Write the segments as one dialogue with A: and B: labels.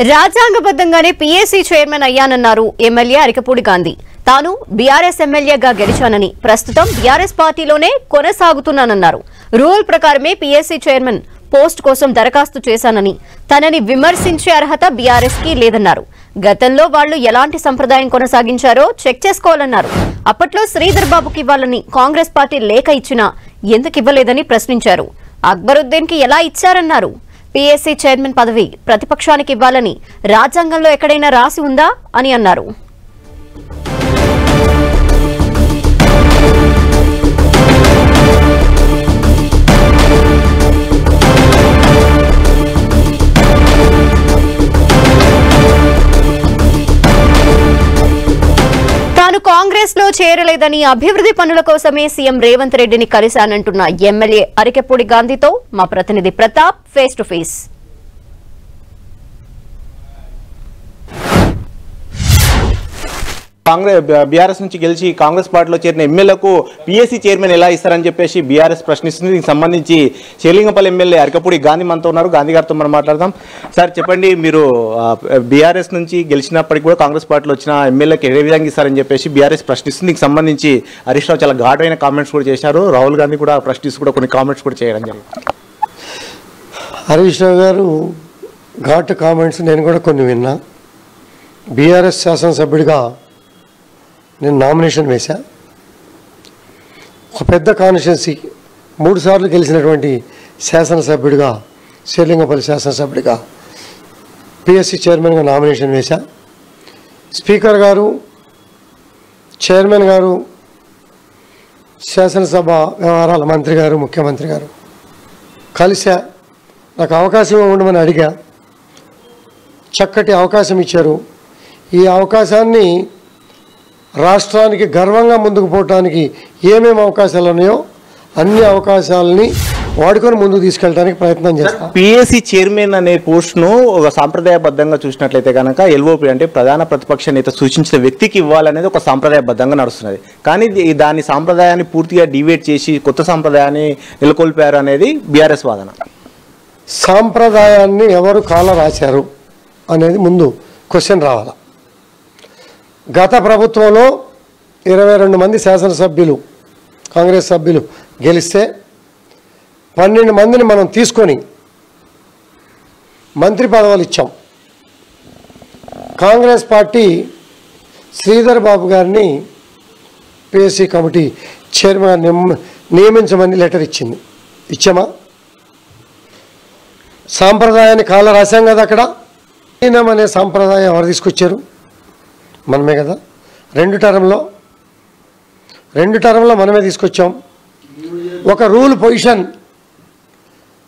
A: రాజ్యాంగబద్ధంగానే PAC chairman అయ్యానన్నారు MLA Arikapudi Gandhi. తాను BRS ఎమ్మెల్యేగా గెలిచానని, ప్రస్తుతం బీఆర్ఎస్ పార్టీలోనే కొనసాగుతున్నానన్నారు. రూల్ ప్రకారమే పీఏసీ చైర్మన్ పోస్ట్ కోసం దరఖాస్తు చేశానని, తనని విమర్శించే అర్హత బీఆర్ఎస్ కి లేదన్నారు. గతంలో వాళ్లు ఎలాంటి సంప్రదాయం కొనసాగించారో చెక్ చేసుకోవాలన్నారు. అప్పట్లో శ్రీధర్ బాబుకి ఇవ్వాలని కాంగ్రెస్ పార్టీ లేఖ ఇచ్చినా ఎందుకు ఇవ్వలేదని ప్రశ్నించారు. అక్బరుద్దీన్ కి ఎలా ఇచ్చారన్నారు. పీఏసీ చైర్మన్ పదవి ప్రతిపక్షానికి ఇవ్వాలని రాజ్యాంగంలో ఎక్కడైనా రాసి ఉందా అని అన్నారు. తాను కాంగ్రెస్ లో చేరలేదని, అభివృద్ధి పనుల కోసమే సీఎం రేవంత్ రెడ్డిని కలిశానంటున్న ఎమ్మెల్యే అరికెపూడి గాంధీతో మా ప్రతినిధి Pratap face to face.
B: BRS నుంచి గెలిచి కాంగ్రెస్ పార్టీలో చేరిన ఎమ్మెల్యేలకు పీఏసీ చైర్మన్ ఎలా ఇస్తారని చెప్పేసి బీఆర్ఎస్ ప్రశ్నిస్తుంది. దీనికి సంబంధించి షేర్లింగంపల్లి ఎమ్మెల్యే అరికపూడి గాంధీ మనతో ఉన్నారు. గాంధీ గారితో మనం మాట్లాడదాం. సార్ చెప్పండి, మీరు బీఆర్ఎస్ నుంచి గెలిచినప్పటికీ కూడా కాంగ్రెస్ పార్టీలో వచ్చిన ఎమ్మెల్యేకి ఏ విధంగా ఇస్తారని చెప్పేసి బీఆర్ఎస్ ప్రశ్నిస్తుంది. దీనికి సంబంధించి హరీష్ రావు చాలా ఘాటైన కామెంట్స్ కూడా చేశారు. రాహుల్ గాంధీ కూడా ప్రశ్నిస్తూ కూడా కొన్ని కామెంట్స్ కూడా చేయడం జరిగింది.
C: హరీష్ రావు గారు ఘాటు కామెంట్స్ నేను కూడా కొన్ని విన్నా. బీఆర్ఎస్ శాసనసభ్యుడిగా నేను నామినేషన్ వేశా. ఒక పెద్ద కాన్స్టిట్యున్సీ 3 సార్లు గెలిచినటువంటి శాసనసభ్యుడిగా, షేర్లింగంపల్లి శాసనసభ్యుడిగా పీఎస్సీ చైర్మన్గా నామినేషన్ వేశా. స్పీకర్ గారు, చైర్మన్ గారు, శాసనసభ వ్యవహారాల మంత్రి గారు, ముఖ్యమంత్రి గారు కలిసా. నాకు అవకాశం ఉండమని అడిగా. చక్కటి అవకాశం ఇచ్చారు. ఈ అవకాశాన్ని రాష్ట్రానికి గర్వంగా ముందుకు పోవడానికి ఏమేమి అవకాశాలు ఉన్నాయో అన్ని అవకాశాలని వాడుకొని ముందుకు తీసుకెళ్ళడానికి ప్రయత్నం చేస్తాం.
B: పీఏసీ చైర్మన్ అనే పోస్ట్ను ఒక సాంప్రదాయబద్ధంగా చూసినట్లయితే కనుక ఎల్ఓపీ అంటే ప్రధాన ప్రతిపక్ష నేత సూచించిన వ్యక్తికి ఇవ్వాలనేది ఒక సాంప్రదాయబద్ధంగా నడుస్తున్నది. కానీ దాని సాంప్రదాయాన్ని పూర్తిగా డివేట్ చేసి కొత్త సాంప్రదాయాన్ని నెలకొల్పారు అనేది బీఆర్ఎస్ వాదన.
C: సాంప్రదాయాన్ని ఎవరు కాల రాశారు అనేది ముందు క్వశ్చన్ రావాలి. గత ప్రభుత్వంలో 22 మంది శాసనసభ్యులు, కాంగ్రెస్ సభ్యులు గెలిస్తే 12 మందిని మనం తీసుకొని మంత్రి పదవులు ఇచ్చాం. కాంగ్రెస్ పార్టీ శ్రీధర్ బాబు గారిని పీఎస్సీ కమిటీ చైర్మన్ నియమించమని లెటర్ ఇచ్చింది. ఇచ్చామా? సాంప్రదాయాన్ని కాల రాశాం కదా. అక్కడ అనే సాంప్రదాయం ఎవరు తీసుకొచ్చారు? మనమే కదా. 2 టర్మ్లో మనమే తీసుకొచ్చాం. ఒక రూల్ పొజిషన్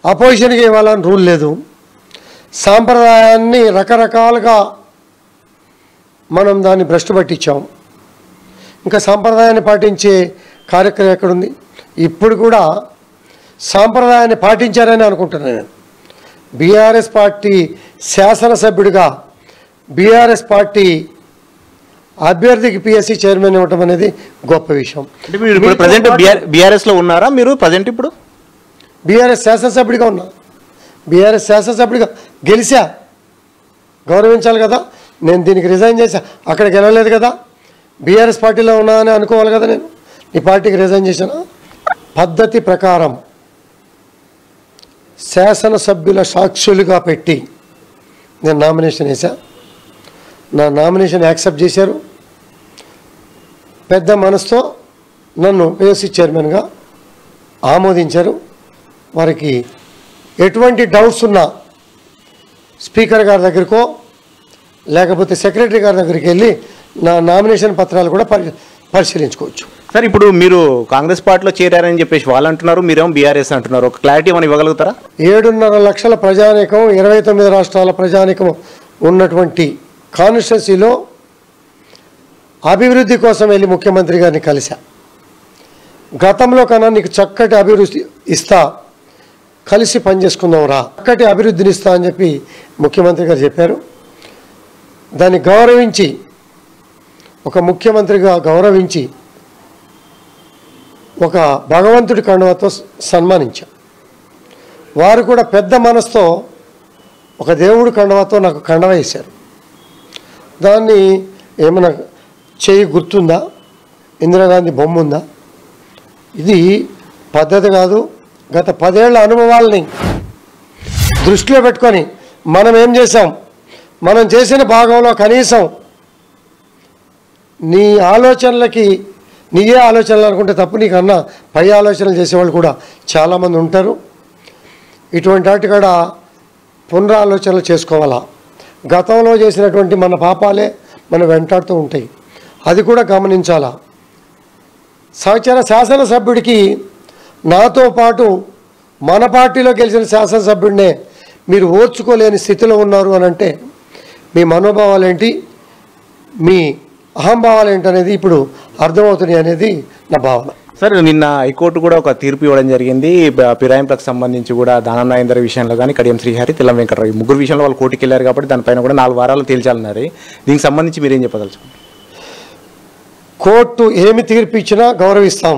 C: అపోజిషన్కి ఇవ్వాలని రూల్ లేదు. సాంప్రదాయాన్ని రకరకాలుగా మనం దాన్ని భ్రష్టు పట్టించాం. ఇంకా సాంప్రదాయాన్ని పాటించే కార్యక్రమం ఎక్కడుంది? ఇప్పుడు కూడా సాంప్రదాయాన్ని పాటించారని అనుకుంటున్నాను నేను. బీఆర్ఎస్ పార్టీ శాసనసభ్యుడిగా బీఆర్ఎస్ పార్టీ అభ్యర్థికి పీఎస్సీ చైర్మన్ ఇవ్వటం అనేది గొప్ప విషయం.
B: బీఆర్ఎస్ లో ఉన్నారా మీరు? ప్రజెంట్ ఇప్పుడు
C: బీఆర్ఎస్ శాసనసభ్యుడిగా ఉన్నా. బీఆర్ఎస్ శాసనసభ్యుడిగా గెలిచా, గౌరవించాలి కదా. నేను దీనికి రిజైన్ చేశా, అక్కడికి వెళ్ళలేదు కదా. బీఆర్ఎస్ పార్టీలో ఉన్నా అని అనుకోవాలి కదా. నేను ఈ పార్టీకి రిజైన్ చేశాను. పద్ధతి ప్రకారం శాసనసభ్యుల సాక్షులుగా పెట్టి నేను నామినేషన్ వేశా. నా నామినేషన్ యాక్సెప్ట్ చేశారు. పెద్ద మనసుతో నన్ను పీఎస్సీ చైర్మన్గా ఆమోదించారు. వారికి ఎటువంటి డౌట్స్ ఉన్నా స్పీకర్ గారి దగ్గరకో లేకపోతే సెక్రటరీ గారి దగ్గరికి వెళ్ళి నా నామినేషన్ పత్రాలు కూడా పరిశీలించుకోవచ్చు.
B: సార్, ఇప్పుడు మీరు కాంగ్రెస్ పార్టీలో చేరారని చెప్పేసి వాళ్ళు అంటున్నారు, మీరేమో బీఆర్ఎస్ అంటున్నారు. ఒక క్లారిటీ మనం ఇవ్వగలుగుతారా?
C: 7.5 లక్షల ప్రజానీకం, 29 రాష్ట్రాల ప్రజానీకం ఉన్నటువంటి కాన్స్టిట్యున్సీలో అభివృద్ధి కోసం వెళ్ళి ముఖ్యమంత్రి గారిని కలిసా. గతంలో కన్నా నీకు చక్కటి అభివృద్ధి ఇస్తా, కలిసి పనిచేసుకుందాం రా, చక్కటి అభివృద్ధిని ఇస్తా అని చెప్పి ముఖ్యమంత్రి గారు చెప్పారు. దాన్ని గౌరవించి, ఒక ముఖ్యమంత్రిగా గౌరవించి ఒక భగవంతుడి కండువాతో సన్మానించాం. వారు కూడా పెద్ద మనసుతో ఒక దేవుడు కండవతో నాకు కండవ వేశారు. దాన్ని ఏమైనా చేయి గుర్తుందా, ఇందిరాగాంధీ బొమ్మ ఉందా? ఇది పద్ధతి కాదు. గత 10 ఏళ్ల అనుభవాల్ని దృష్టిలో పెట్టుకొని మనం ఏం చేసాం, మనం చేసిన భాగంలో కనీసం నీ ఆలోచనలకి నీయే ఆలోచనలు అనుకుంటే తప్పు, నీకన్నా పై ఆలోచనలు చేసేవాళ్ళు కూడా చాలామంది ఉంటారు. ఇటువంటి వాటి కూడా పునరాలోచనలు చేసుకోవాలా. గతంలో చేసినటువంటి మన పాపాలే మనం వెంటాడుతూ ఉంటాయి, అది కూడా గమనించాలా. సహచర శాసనసభ్యుడికి నాతో పాటు మన పార్టీలో గెలిచిన శాసనసభ్యుడినే మీరు ఓర్చుకోలేని స్థితిలో ఉన్నారు అని అంటే మీ మనోభావాలు ఏంటి, మీ అహంభావాలు ఏంటి అనేది ఇప్పుడు అర్థమవుతున్నాయి అనేది నా భావన.
B: సార్, నిన్న హైకోర్టు కూడా ఒక తీర్పు ఇవ్వడం జరిగింది. ఫిరాయింపులకు సంబంధించి కూడా దానం నాగేందర్ విషయంలో కానీ, కడియం శ్రీహరి, తెల్లం వెంకటరావు, ముగ్గురు విషయంలో వాళ్ళు కోర్టుకు వెళ్ళారు కాబట్టి దానిపైన కూడా 4 వారాలు తేల్చాలన్నారు. దీనికి సంబంధించి మీరేం చెప్పదలుచుకుంటారు?
C: కోర్టు ఏమి తీర్పు ఇచ్చినా గౌరవిస్తాం,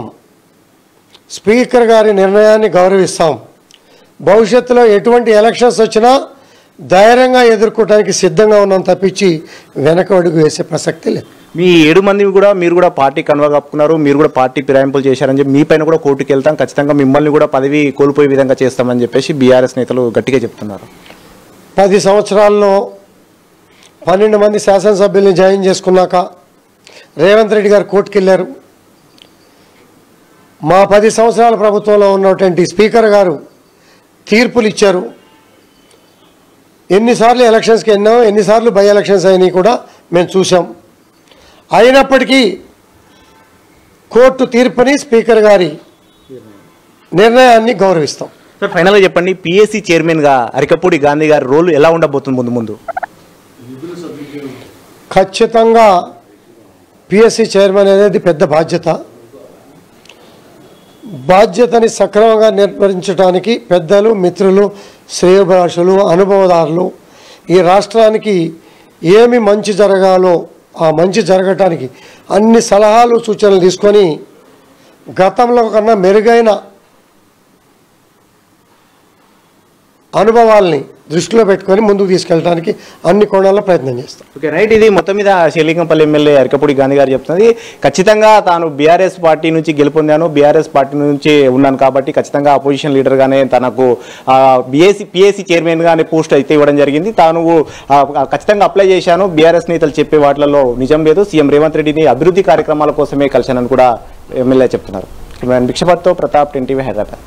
C: స్పీకర్ గారి నిర్ణయాన్ని గౌరవిస్తాం. భవిష్యత్తులో ఎటువంటి ఎలక్షన్స్ వచ్చినా ధైర్యంగా ఎదుర్కోవడానికి సిద్ధంగా ఉన్నాం తప్పించి వెనక అడుగు వేసే ప్రసక్తి లేదు.
B: మీ 7 మంది కూడా మీరు కూడా పార్టీ కన్వా కప్పుకున్నారు, మీరు కూడా పార్టీ ఫిరాయింపులు చేశారని చెప్పి మీ పైన కూడా కోర్టుకు వెళ్తాం, ఖచ్చితంగా మిమ్మల్ని కూడా పదవి కోల్పోయే విధంగా చేస్తామని చెప్పేసి బీఆర్ఎస్ నేతలు గట్టిగా చెప్తున్నారు.
C: 10 సంవత్సరాల్లో 12 మంది శాసనసభ్యుల్ని జాయిన్ చేసుకున్నాక రేవంత్ రెడ్డి గారు కోర్టుకు వెళ్ళారు. మా 10 సంవత్సరాల ప్రభుత్వంలో ఉన్నటువంటి స్పీకర్ గారు తీర్పులు ఇచ్చారు. ఎన్నిసార్లు ఎలక్షన్స్కి వెళ్ళాం, ఎన్నిసార్లు బై ఎలక్షన్స్ అయినాయి కూడా మేము చూసాం. అయినప్పటికీ కోర్టు తీర్పుని, స్పీకర్ గారి నిర్ణయాన్ని గౌరవిస్తాం.
B: సార్, ఫైనల్గా చెప్పండి, పిఎస్సి చైర్మన్గా అరికపూడి గాంధీ గారి రోల్ ఎలా ఉండబోతుంది ముందు?
C: ఖచ్చితంగా పిఎస్సి చైర్మన్ అనేది పెద్ద బాధ్యతని సక్రమంగా నిర్వహించడానికి పెద్దలు, మిత్రులు, శ్రేయోభిలాషులు, అనుభవదారులు ఈ రాష్ట్రానికి ఏమి మంచి జరగాలో ఆ మంచి జరగటానికి అన్ని సలహాలు సూచనలు తీసుకొని గతంలో కన్నా మెరుగైన అనుభవాల్ని దృష్టిలో పెట్టుకొని ముందుకు తీసుకెళ్ళడానికి అన్ని కోణాల్లో ప్రయత్నం చేస్తాం.
B: Okay, right. ఇది మొత్తం మీద షేర్లింగంపల్లి ఎమ్మెల్యే అరికపూడి గాంధీ గారు చెప్తున్నది. ఖచ్చితంగా తాను బీఆర్ఎస్ పార్టీ నుంచి గెలుపొందాను, బీఆర్ఎస్ పార్టీ నుంచి ఉన్నాను కాబట్టి ఖచ్చితంగా అపోజిషన్ లీడర్గానే తనకు పిఎస్సి చైర్మన్గానే పోస్ట్ అయితే ఇవ్వడం జరిగింది. తాను ఖచ్చితంగా అప్లై చేశాను, బీఆర్ఎస్ నేతలు చెప్పే వాటిలలో నిజం లేదు, సీఎం రేవంత్ రెడ్డిని అభివృద్ధి కార్యక్రమాల కోసమే కలిశానని కూడా ఎమ్మెల్యే చెప్తున్నారు. భిక్షపత్తో ప్రతాప్, 10 టీవీ, హైదరాబాద్.